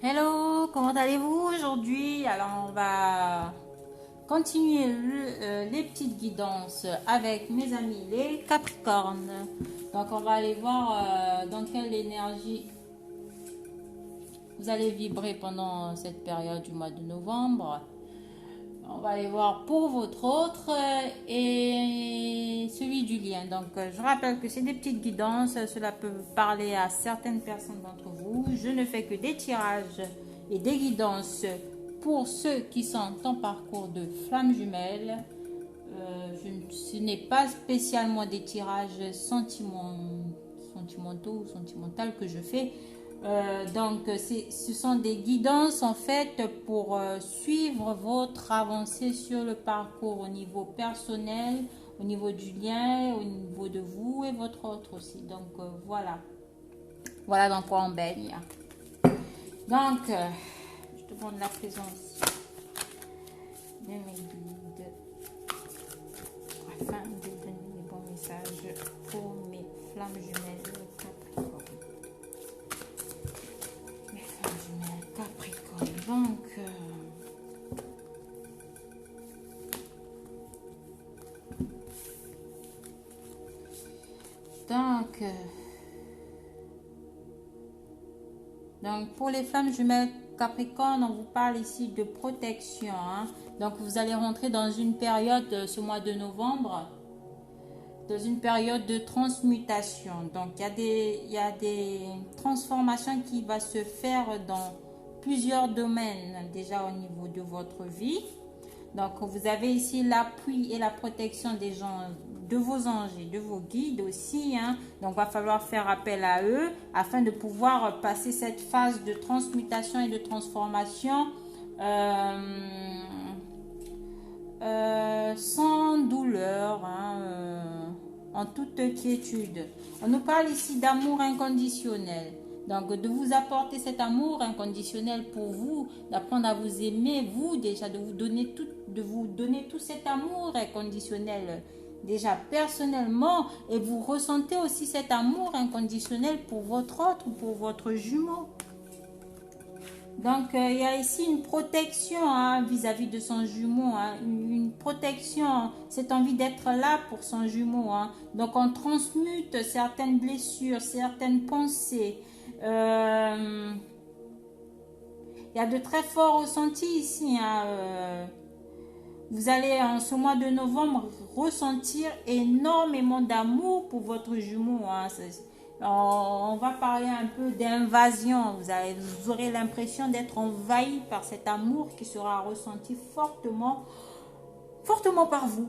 Hello, comment allez-vous aujourd'hui? Alors, on va continuer les petites guidances avec mes amis les Capricornes. Donc, on va aller voir dans quelle énergie vous allez vibrer pendant cette période du mois de novembre. On va aller voir pour votre autre et celui du lien. Donc, je rappelle que c'est des petites guidances. Cela peut parler à certaines personnes d'entre vous. Je ne fais que des tirages et des guidances pour ceux qui sont en parcours de flammes jumelles. Ce n'est pas spécialement des tirages sentimentaux ou sentimentaux que je fais. Donc, ce sont des guidances en fait pour suivre votre avancée sur le parcours au niveau personnel, au niveau du lien, au niveau de vous et votre autre aussi. Donc, voilà. Voilà dans quoi on baigne. Donc, je demande la présence de mes guides afin de donner les bons messages pour mes flammes jumelles Capricorne. Capricorne, donc pour les flammes jumelles Capricorne, on vous parle ici de protection. Donc vous allez rentrer dans une période, ce mois de novembre, dans une période de transmutation. Donc il y a des transformations qui vont se faire dans plusieurs domaines déjà au niveau de votre vie. Donc vous avez ici l'appui et la protection des gens, de vos anges et de vos guides aussi. Donc il va falloir faire appel à eux afin de pouvoir passer cette phase de transmutation et de transformation sans douleur, en toute quiétude. On nous parle ici d'amour inconditionnel. Donc, de vous apporter cet amour inconditionnel pour vous, d'apprendre à vous aimer, vous déjà, de vous donner tout cet amour inconditionnel déjà personnellement, et vous ressentez aussi cet amour inconditionnel pour votre autre ou pour votre jumeau. Donc, il y a ici une protection vis-à-vis de son jumeau, une protection, cette envie d'être là pour son jumeau. Donc, on transmute certaines blessures, certaines pensées. Il y a de très forts ressentis ici. Vous allez, en ce mois de novembre, ressentir énormément d'amour pour votre jumeau. On va parler un peu d'invasion. Vous aurez l'impression d'être envahi par cet amour qui sera ressenti fortement, fortement par vous.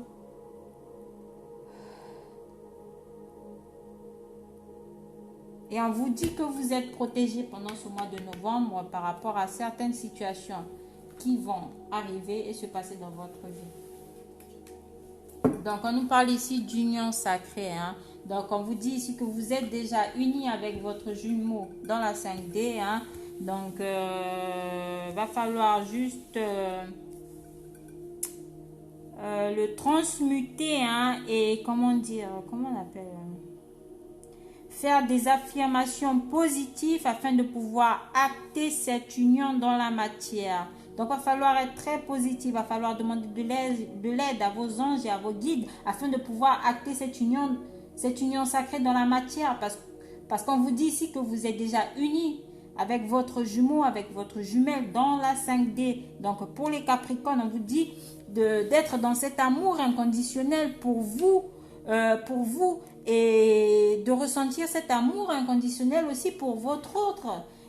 Et on vous dit que vous êtes protégé pendant ce mois de novembre par rapport à certaines situations qui vont arriver et se passer dans votre vie. Donc, on nous parle ici d'union sacrée. Donc, on vous dit ici que vous êtes déjà unis avec votre jumeau dans la 5D. Donc, va falloir juste le transmuter et comment on appelle faire des affirmations positives afin de pouvoir acter cette union dans la matière. Donc, il va falloir être très positif, il va falloir demander de l'aide à vos anges et à vos guides afin de pouvoir acter cette union sacrée dans la matière. Parce qu'on vous dit ici que vous êtes déjà unis avec votre jumeau, avec votre jumelle dans la 5D. Donc, pour les Capricornes, on vous dit d'être dans cet amour inconditionnel pour vous et de ressentir cet amour inconditionnel aussi pour votre autre.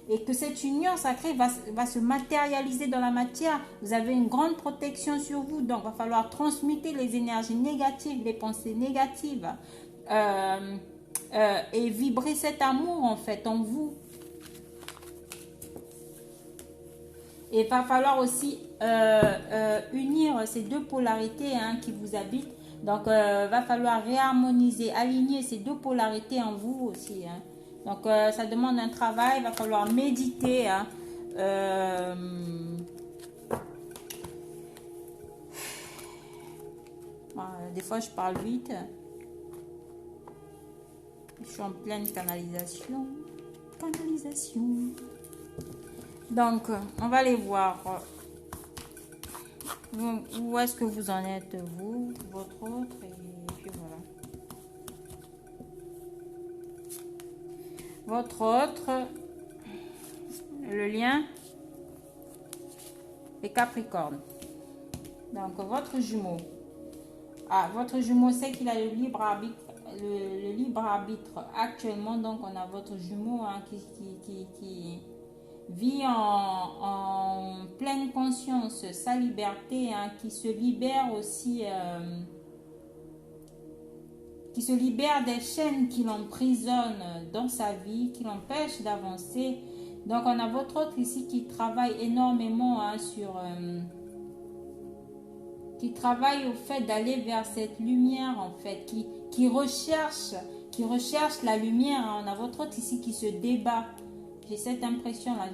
Et que cette union sacrée va se matérialiser dans la matière. Vous avez une grande protection sur vous. Donc, il va falloir transmuter les énergies négatives, les pensées négatives. Et vibrer cet amour, en fait, en vous. Et il va falloir aussi unir ces deux polarités qui vous habitent. Donc, va falloir réharmoniser, aligner ces deux polarités en vous aussi. Donc, ça demande un travail, il va falloir méditer. Des fois, je parle vite. Je suis en pleine canalisation. Donc, on va aller voir où est-ce que vous en êtes, vous, votre autre, et puis voilà. Votre autre, le lien, les Capricornes. Donc, votre jumeau. Ah, votre jumeau sait qu'il a le libre arbitre. Le libre arbitre actuellement. Donc, on a votre jumeau hein, qui vit en pleine conscience sa liberté, hein, qui se libère aussi, qui se libère des chaînes qui l'emprisonnent dans sa vie, qui l'empêchent d'avancer. Donc, on a votre autre ici qui travaille énormément hein, qui travaille au fait d'aller vers cette lumière, en fait, qui recherche la lumière. Hein. On a votre autre ici qui se débat. J'ai cette impression-là,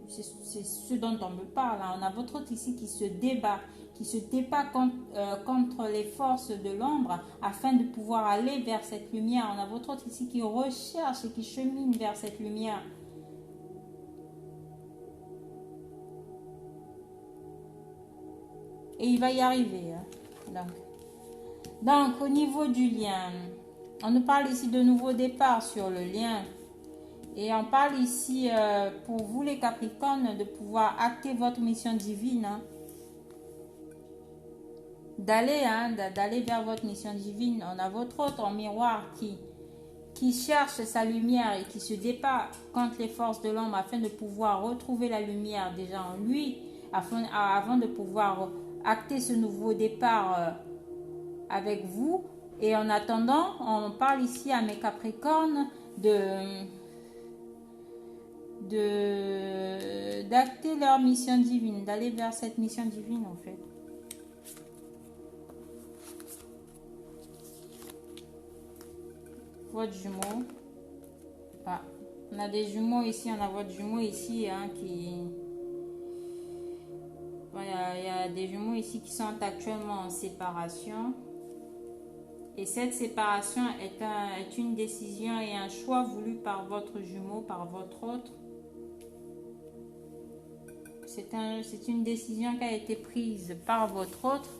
c'est ce dont on me parle. Hein. On a votre autre ici qui se débat contre les forces de l'ombre afin de pouvoir aller vers cette lumière. On a votre autre ici qui recherche et qui chemine vers cette lumière. Et il va y arriver. Hein. Donc, au niveau du lien, on nous parle ici de nouveau départ sur le lien. Et on parle ici, pour vous les Capricornes, de pouvoir acter votre mission divine. Hein. D'aller vers votre mission divine. On a votre autre en miroir qui cherche sa lumière et qui se débat contre les forces de l'ombre afin de pouvoir retrouver la lumière déjà en lui, avant de pouvoir acter ce nouveau départ avec vous. Et en attendant, on parle ici à mes Capricornes d'acter leur mission divine, d'aller vers cette mission divine en fait. Votre jumeau. Ah, on a des jumeaux ici, on a votre jumeau ici hein, qui... Il y a des jumeaux ici qui sont actuellement en séparation. Et cette séparation est une décision et un choix voulu par votre jumeau, par votre autre. C'est une décision qui a été prise par votre autre.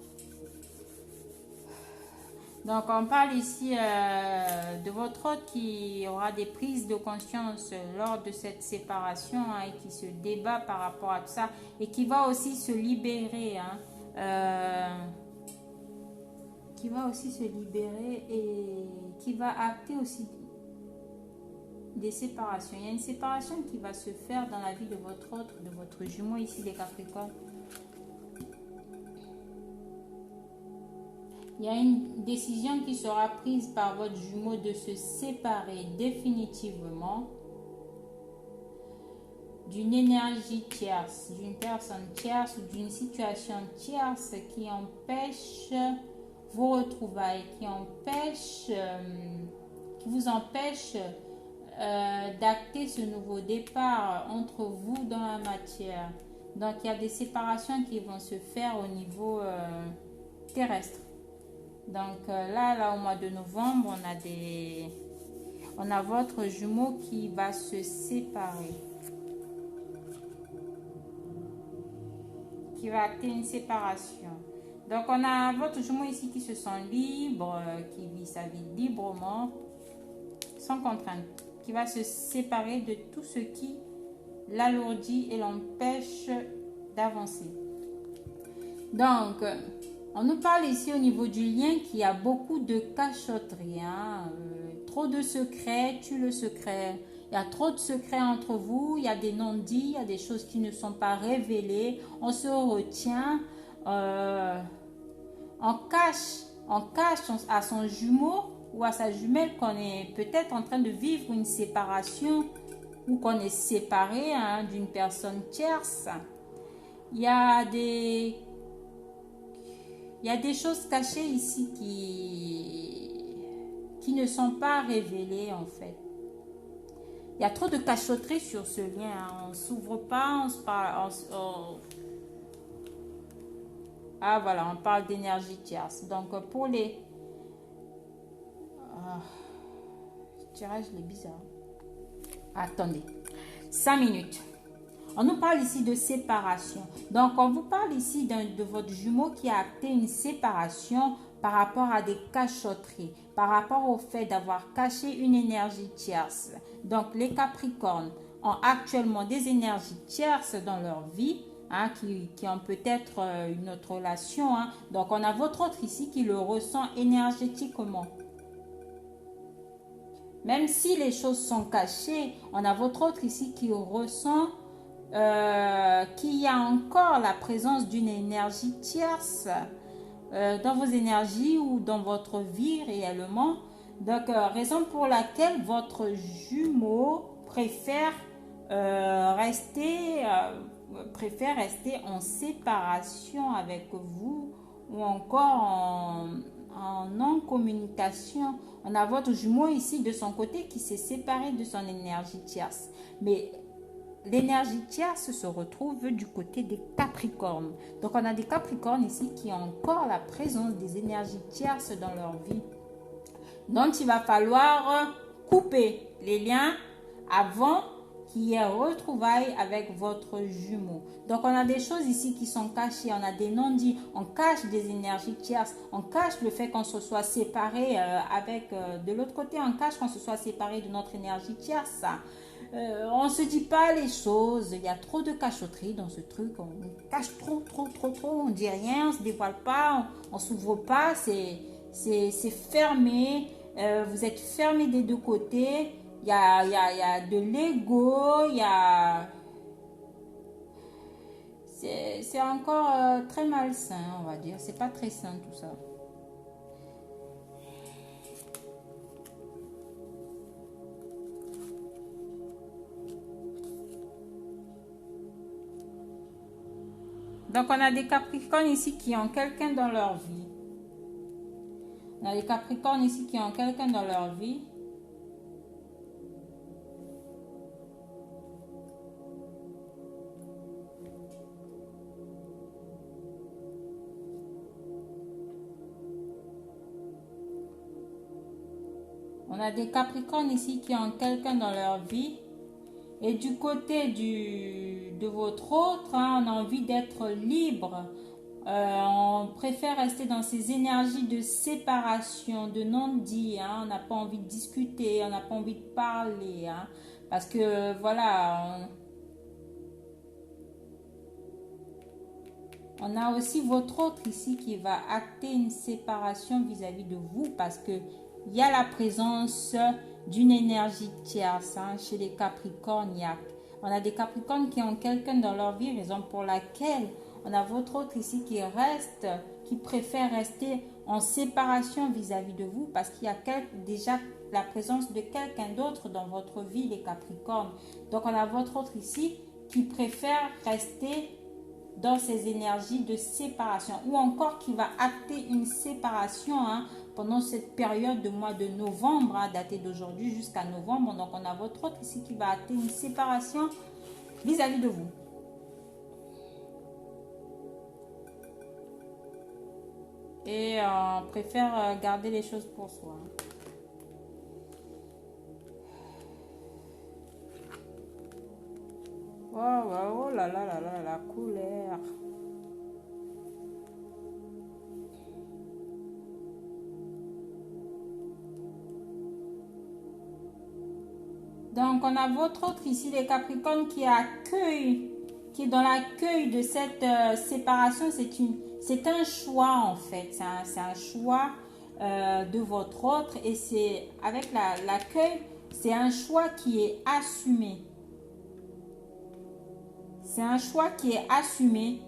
Donc, on parle ici de votre autre qui aura des prises de conscience lors de cette séparation hein, et qui se débat par rapport à tout ça et qui va aussi se libérer. Hein, qui va aussi se libérer et qui va acter aussi des séparations. Il y a une séparation qui va se faire dans la vie de votre autre, de votre jumeau ici, les Capricornes. Il y a une décision qui sera prise par votre jumeau de se séparer définitivement d'une énergie tierce, d'une personne tierce ou d'une situation tierce qui empêche vos retrouvailles, qui vous empêche d'acter ce nouveau départ entre vous dans la matière. Donc, il y a des séparations qui vont se faire au niveau terrestre. Donc là, au mois de novembre, on a votre jumeau qui va se séparer. Qui va acter une séparation. Donc on a votre jumeau ici qui se sent libre, qui vit sa vie librement, sans contrainte. Qui va se séparer de tout ce qui l'alourdit et l'empêche d'avancer. Donc... on nous parle ici au niveau du lien qu'il y a beaucoup de cachotterie. Hein? Trop de secrets tue le secret. Il y a trop de secrets entre vous. Il y a des non-dits. Il y a des choses qui ne sont pas révélées. On se retient. On cache à son jumeau ou à sa jumelle qu'on est peut-être en train de vivre une séparation ou qu'on est séparé hein, d'une personne tierce. Il y a des choses cachées ici qui ne sont pas révélées en fait. Il y a trop de cachotterie sur ce lien. Hein. On ne s'ouvre pas, on se parle. Ah voilà, on parle d'énergie tierce. Donc pour les... le tirage il est bizarre. Attendez. 5 minutes. On nous parle ici de séparation. Donc, on vous parle ici de votre jumeau qui a acté une séparation par rapport à des cachotteries, par rapport au fait d'avoir caché une énergie tierce. Donc, les Capricornes ont actuellement des énergies tierces dans leur vie, hein, qui ont peut-être une autre relation. Hein. Donc, on a votre autre ici qui le ressent énergétiquement. Même si les choses sont cachées, on a votre autre ici qui ressent qu'il y a encore la présence d'une énergie tierce dans vos énergies ou dans votre vie réellement. Donc, raison pour laquelle votre jumeau préfère rester en séparation avec vous ou encore en non-communication. On a votre jumeau ici de son côté qui s'est séparé de son énergie tierce. Mais l'énergie tierce se retrouve du côté des Capricornes. Donc, on a des Capricornes ici qui ont encore la présence des énergies tierces dans leur vie. Donc, il va falloir couper les liens avant qu'il y ait retrouvailles avec votre jumeau. Donc, on a des choses ici qui sont cachées. On a des non-dits. On cache des énergies tierces. On cache le fait qu'on se soit séparé de l'autre côté. On cache qu'on se soit séparé de notre énergie tierce. On ne se dit pas les choses. Il y a trop de cachotterie dans ce truc. On cache trop. On ne dit rien. On ne se dévoile pas. On ne s'ouvre pas. C'est fermé. Vous êtes fermé des deux côtés. Il y a de l'ego. C'est encore très malsain, on va dire. C'est pas très sain tout ça. Donc, on a des Capricornes ici qui ont quelqu'un dans leur vie. On a des Capricornes ici qui ont quelqu'un dans leur vie. On a des Capricornes ici qui ont quelqu'un dans leur vie. Et du côté de votre autre, hein, on a envie d'être libre. On préfère rester dans ces énergies de séparation, de non-dit. Hein. On n'a pas envie de discuter, on n'a pas envie de parler. Hein, parce que voilà, on a aussi votre autre ici qui va acter une séparation vis-à-vis de vous parce que il y a la présence d'une énergie tierce hein, chez les Capricornes. On a des Capricornes qui ont quelqu'un dans leur vie, raison pour laquelle on a votre autre ici qui préfère rester en séparation vis-à-vis de vous parce qu'il y a déjà la présence de quelqu'un d'autre dans votre vie, les Capricornes. Donc, on a votre autre ici qui préfère rester dans ces énergies de séparation ou encore qui va acter une séparation hein, pendant cette période de mois de novembre, hein, datée d'aujourd'hui jusqu'à novembre. Donc, on a votre autre ici qui va acter une séparation vis-à-vis de vous. Et on préfère garder les choses pour soi. Oh là là là là, la couleur. Donc, on a votre autre ici, les Capricornes, qui est dans l'accueil de cette séparation. C'est un choix, en fait. C'est un choix de votre autre. Et c'est avec l'accueil, c'est un choix qui est assumé. C'est un choix qui est assumé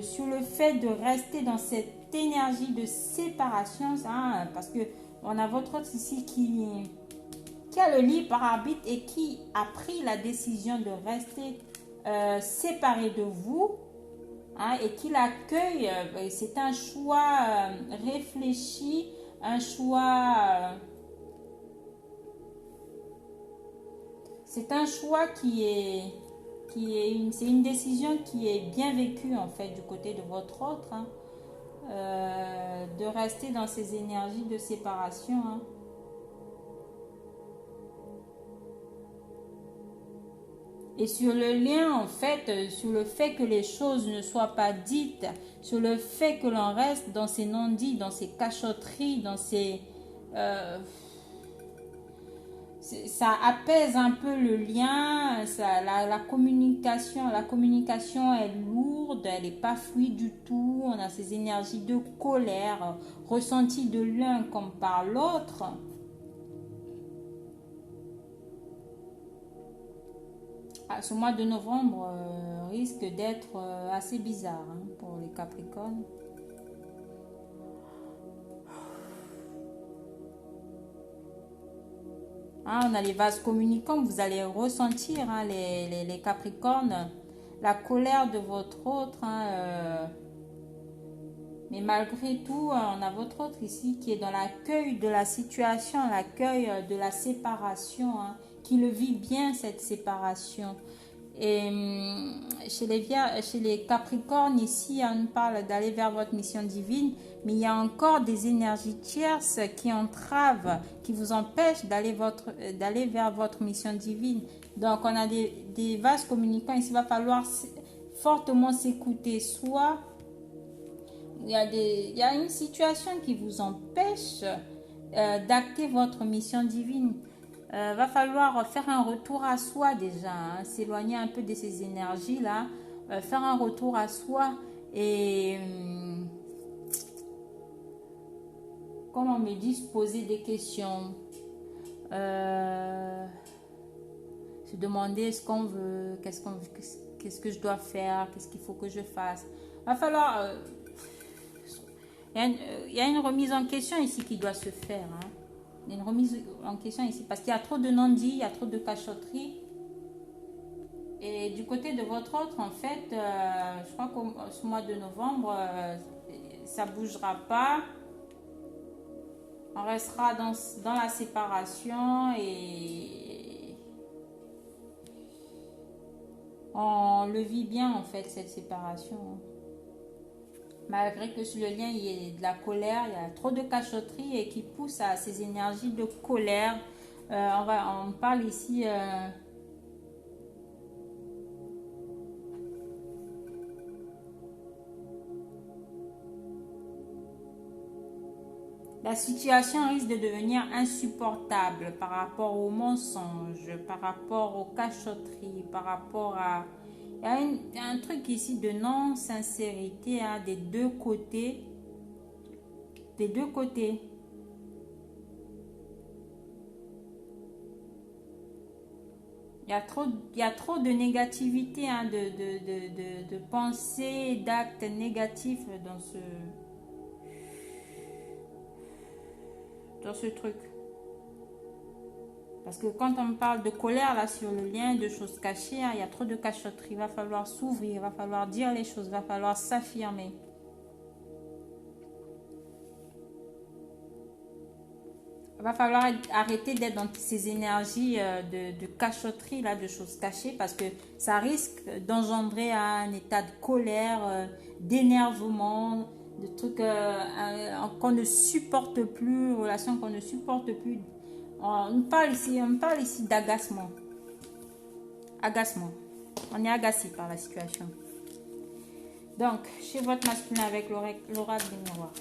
sur le fait de rester dans cette énergie de séparation. Hein, parce que on a votre autre ici qui a le libre arbitre et qui a pris la décision de rester séparé de vous hein, et qui l'accueille. C'est un choix réfléchi, un choix... c'est un choix c'est une décision qui est bien vécue en fait du côté de votre autre. Hein, de rester dans ces énergies de séparation. Hein. Et sur le lien, en fait, sur le fait que les choses ne soient pas dites, sur le fait que l'on reste dans ces non-dits, dans ces cachotteries, dans ces... ça apaise un peu le lien, la communication est lourde, elle n'est pas fluide du tout, on a ces énergies de colère ressenties de l'un comme par l'autre. Ce mois de novembre risque d'être assez bizarre pour les Capricornes. On a les vases communicants, vous allez ressentir, les Capricornes, la colère de votre autre. Mais malgré tout, on a votre autre ici qui est dans l'accueil de la situation, l'accueil de la séparation, qui le vit bien cette séparation. Et chez les Capricornes, ici, on parle d'aller vers votre mission divine, mais il y a encore des énergies tierces qui entravent, qui vous empêchent d'aller vers votre mission divine. Donc, on a des vases communicants. Ici, il va falloir fortement s'écouter. Soit il y a une situation qui vous empêche d'acter votre mission divine. Va falloir faire un retour à soi déjà, s'éloigner un peu de ces énergies-là, faire un retour à soi et, comme on me dit, se poser des questions, se demander ce qu'on veut, qu'est-ce que je dois faire, qu'est-ce qu'il faut que je fasse. Va falloir... il y a une remise en question ici qui doit se faire, Il y a une remise en question ici parce qu'il y a trop de non-dits, il y a trop de cachotteries. Et du côté de votre autre, en fait, je crois que ce mois de novembre, ça ne bougera pas. On restera dans la séparation et on le vit bien, en fait, cette séparation. Malgré que sur le lien, il y ait de la colère, il y a trop de cachotterie et qui pousse à ces énergies de colère. On parle ici... la situation risque de devenir insupportable par rapport aux mensonges, par rapport aux cachotteries, par rapport à... Il y a un truc ici de non-sincérité des deux côtés. Des deux côtés. Il y a trop de négativité, de pensées, d'actes négatifs dans ce truc. Parce que quand on parle de colère là sur le lien, de choses cachées, il y a trop de cachotterie. Il va falloir s'ouvrir, il va falloir dire les choses, il va falloir s'affirmer. Il va falloir arrêter d'être dans ces énergies de cachotterie, là, de choses cachées, parce que ça risque d'engendrer un état de colère, d'énervement, de trucs qu'on ne supporte plus, relations qu'on ne supporte plus. On parle ici d'agacement. Agacement. On est agacé par la situation. Donc, chez votre masculin avec l'oracle des miroirs.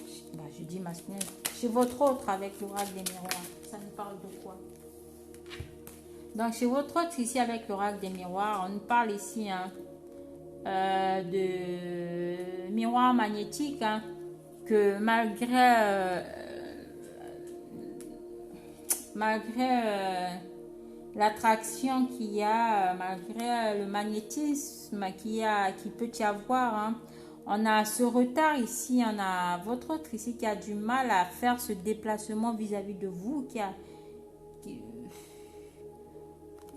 Je dis masculin. Chez votre autre avec l'oracle des miroirs. Ça nous parle de quoi? Donc, chez votre autre ici avec l'oracle des miroirs, on parle ici de miroir magnétique. Que malgré l'attraction qu'il y a, malgré le magnétisme qui peut y avoir, on a ce retard ici, on a votre autre ici qui a du mal à faire ce déplacement vis-à-vis de vous,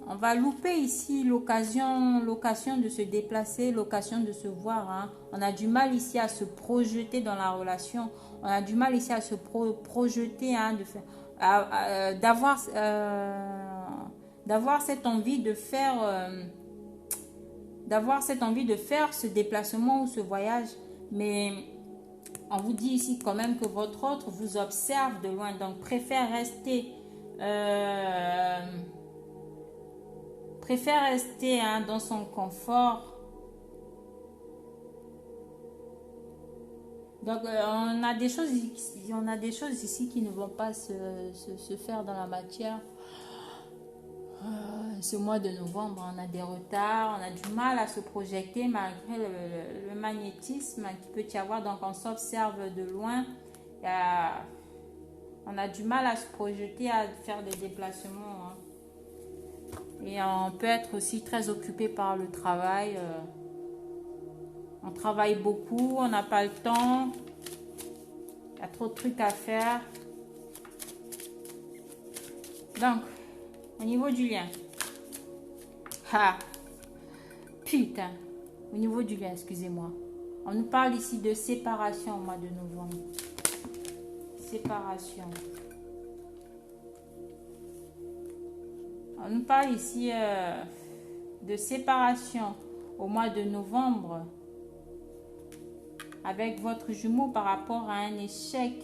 on va louper ici l'occasion de se déplacer, l'occasion de se voir. On a du mal ici à se projeter dans la relation. On a du mal ici à se projeter, d'avoir cette envie de faire, ce déplacement ou ce voyage. Mais on vous dit ici quand même que votre autre vous observe de loin, donc préfère rester préfère rester dans son confort. Donc, on a des choses ici qui ne vont pas se faire dans la matière. Ce mois de novembre, on a des retards, on a du mal à se projeter malgré le magnétisme qu'il peut y avoir. Donc, on s'observe de loin. On a du mal à se projeter, à faire des déplacements. Et on peut être aussi très occupé par le travail. On travaille beaucoup, on n'a pas le temps. Il y a trop de trucs à faire. Donc, au niveau du lien. Ah, putain. Au niveau du lien, excusez-moi. On nous parle ici de séparation au mois de novembre. Séparation. On nous parle ici de séparation au mois de novembre avec votre jumeau par rapport à un échec,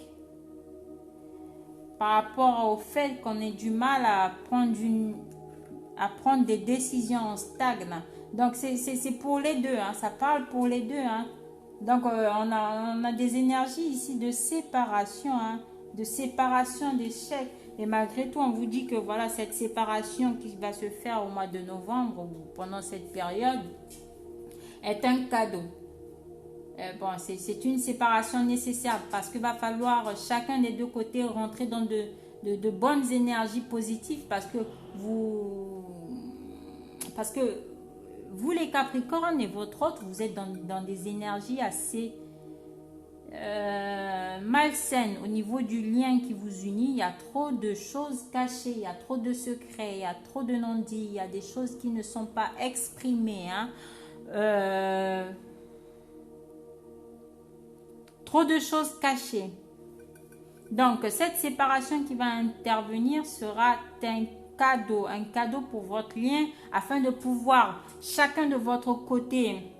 par rapport au fait qu'on ait du mal à prendre des décisions en stagne. Donc c'est pour les deux, ça parle pour les deux. Donc on a des énergies ici de séparation, d'échec. Et malgré tout, on vous dit que voilà, cette séparation qui va se faire au mois de novembre ou pendant cette période est un cadeau. Bon, c'est une séparation nécessaire parce qu'il va falloir chacun des deux côtés rentrer dans de bonnes énergies positives parce que vous les Capricornes et votre autre, vous êtes dans des énergies assez malsaines au niveau du lien qui vous unit. Il y a trop de choses cachées, il y a trop de secrets, il y a trop de non-dits, il y a des choses qui ne sont pas exprimées. Trop de choses cachées. Donc, cette séparation qui va intervenir sera un cadeau pour votre lien afin de pouvoir, chacun de votre côté,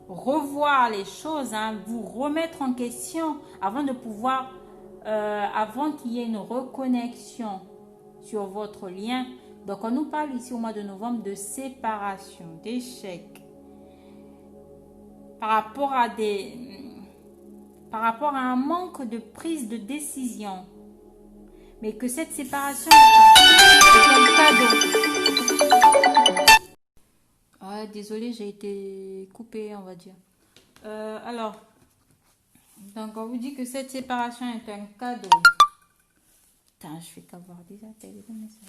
revoir les choses, vous remettre en question avant de pouvoir, avant qu'il y ait une reconnexion sur votre lien. Donc, on nous parle ici au mois de novembre de séparation, d'échec par rapport à un manque de prise de décision. Mais que cette séparation est un cadeau. Ah, désolée, j'ai été coupée, on va dire. Alors, donc on vous dit que cette séparation est un cadeau. Putain, je fais qu'avoir déjà télé de messages.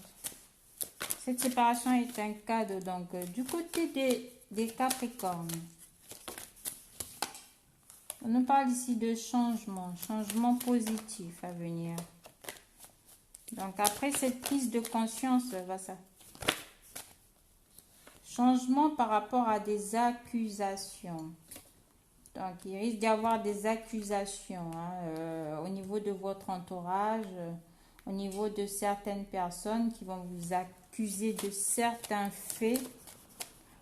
Cette séparation est un cadeau. Donc, du côté des Capricornes, on nous parle ici de changement positif à venir. Donc, après cette prise de conscience, ça. Changement par rapport à des accusations. Donc, il risque d'y avoir des accusations au niveau de votre entourage, au niveau de certaines personnes qui vont vous accuser de certains faits.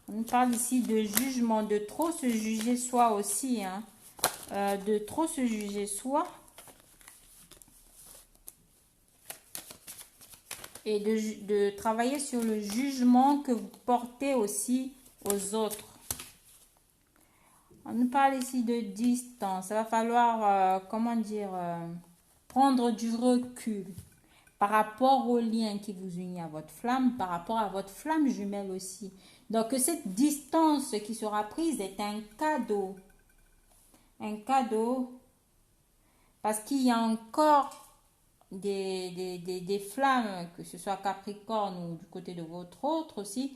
On nous parle ici de jugement, de trop se juger soi aussi, de trop se juger soi. Et de travailler sur le jugement que vous portez aussi aux autres. On nous parle ici de distance. Ça va falloir, prendre du recul par rapport au lien qui vous unit à votre flamme, par rapport à votre flamme jumelle aussi. Donc, cette distance qui sera prise est un cadeau. Un cadeau parce qu'il y a encore des flammes, que ce soit Capricorne ou du côté de votre autre aussi,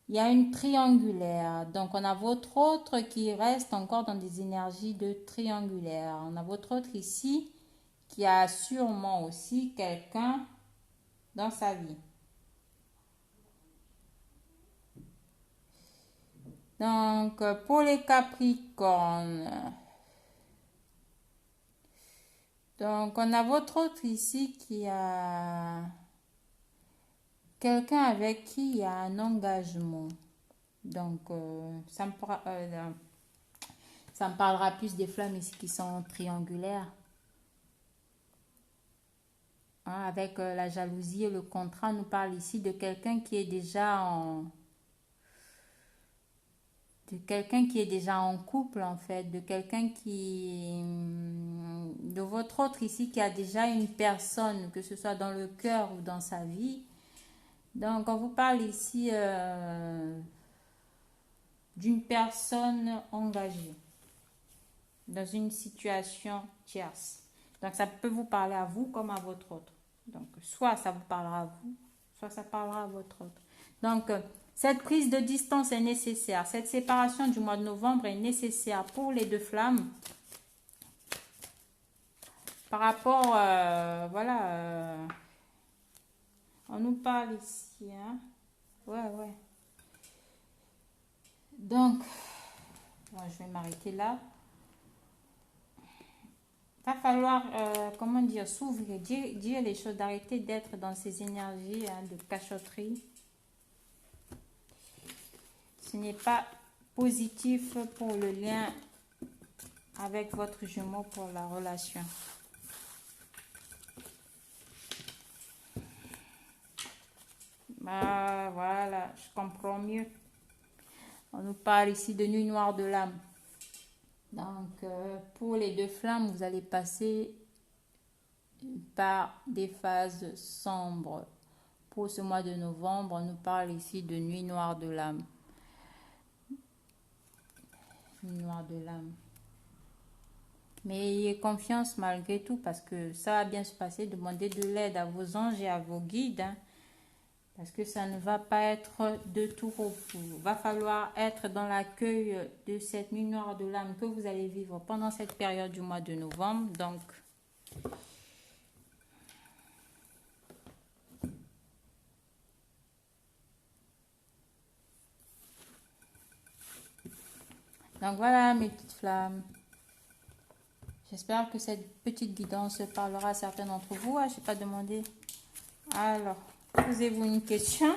il y a une triangulaire. Donc, on a votre autre qui reste encore dans des énergies de triangulaire. On a votre autre ici qui a sûrement aussi quelqu'un dans sa vie. Donc, pour les Capricornes, donc, on a votre autre ici qui a quelqu'un avec qui il y a un engagement. Donc, ça me parlera plus des flammes ici qui sont triangulaires. Avec la jalousie et le contrat, on nous parle ici de quelqu'un qui est déjà de quelqu'un qui est déjà en couple en fait, de quelqu'un qui, de votre autre ici qui a déjà une personne, que ce soit dans le cœur ou dans sa vie. Donc on vous parle ici d'une personne engagée dans une situation tierce. Donc ça peut vous parler à vous comme à votre autre. Donc soit ça vous parlera à vous, soit ça parlera à votre autre. Donc cette prise de distance est nécessaire. Cette séparation du mois de novembre est nécessaire pour les deux flammes. Par rapport, voilà, on nous parle ici, hein. Ouais. Donc, bon, je vais m'arrêter là. Va falloir, comment dire, s'ouvrir, dire les choses, d'arrêter d'être dans ces énergies hein, de cachotterie. Ce n'est pas positif pour le lien avec votre jumeau, pour la relation. Bah, voilà, je comprends mieux. On nous parle ici de nuit noire de l'âme. Donc, pour les deux flammes, vous allez passer par des phases sombres. Pour ce mois de novembre, on nous parle ici de nuit noire de l'âme. Nuit noire de l'âme. Mais ayez confiance malgré tout parce que ça va bien se passer. Demandez de l'aide à vos anges et à vos guides. Hein, parce que ça ne va pas être de tout repos. Il va falloir être dans l'accueil de cette nuit noire de l'âme que vous allez vivre pendant cette période du mois de novembre. Donc voilà mes petites flammes. J'espère que cette petite guidance parlera à certains d'entre vous. Je n'ai pas demandé. Alors, posez-vous une question.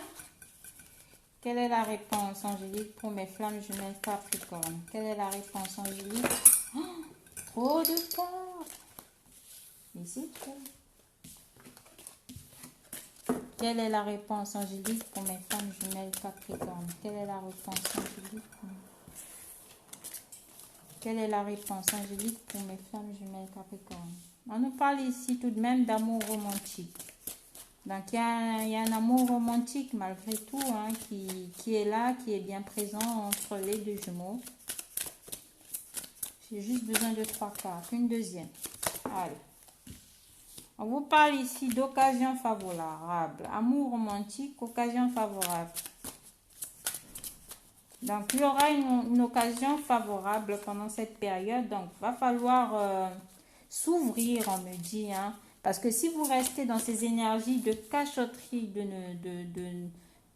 Quelle est la réponse angélique pour mes flammes jumelles Capricorne? Quelle est la réponse angélique? Oh, trop de cartes. Ici. Quelle est la réponse angélique pour mes flammes jumelles Capricorne? Quelle est la réponse angélique? Quelle est la réponse angélique pour mes flammes jumelles Capricorne? On nous parle ici tout de même d'amour romantique. Donc, il y a un amour romantique malgré tout hein, qui est là, qui est bien présent entre les deux jumeaux. J'ai juste besoin de 3 cartes. Une deuxième. Allez. On vous parle ici d'occasion favorable. Amour romantique, occasion favorable. Donc, il y aura une occasion favorable pendant cette période. Donc, il va falloir s'ouvrir, on me dit. Hein, parce que si vous restez dans ces énergies de cachotterie,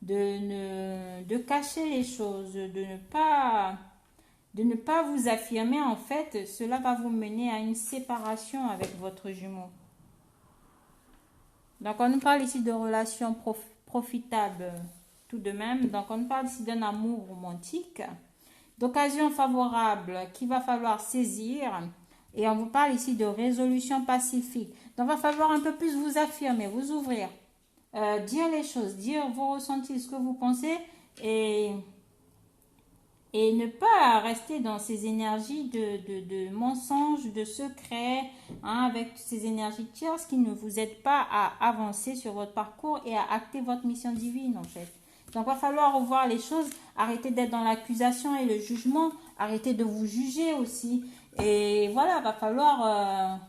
de cacher les choses, de ne pas vous affirmer, en fait, cela va vous mener à une séparation avec votre jumeau. Donc, on nous parle ici de relations profitables. Tout de même, donc on parle ici d'un amour romantique, d'occasion favorable qu'il va falloir saisir et on vous parle ici de résolution pacifique. Donc il va falloir un peu plus vous affirmer, vous ouvrir, dire les choses, dire vos ressentis, ce que vous pensez et ne pas rester dans ces énergies de mensonges, de secrets, hein, avec ces énergies tierces qui ne vous aident pas à avancer sur votre parcours et à acter votre mission divine en fait. Donc, il va falloir revoir les choses, arrêter d'être dans l'accusation et le jugement, arrêter de vous juger aussi. Et voilà, il va falloir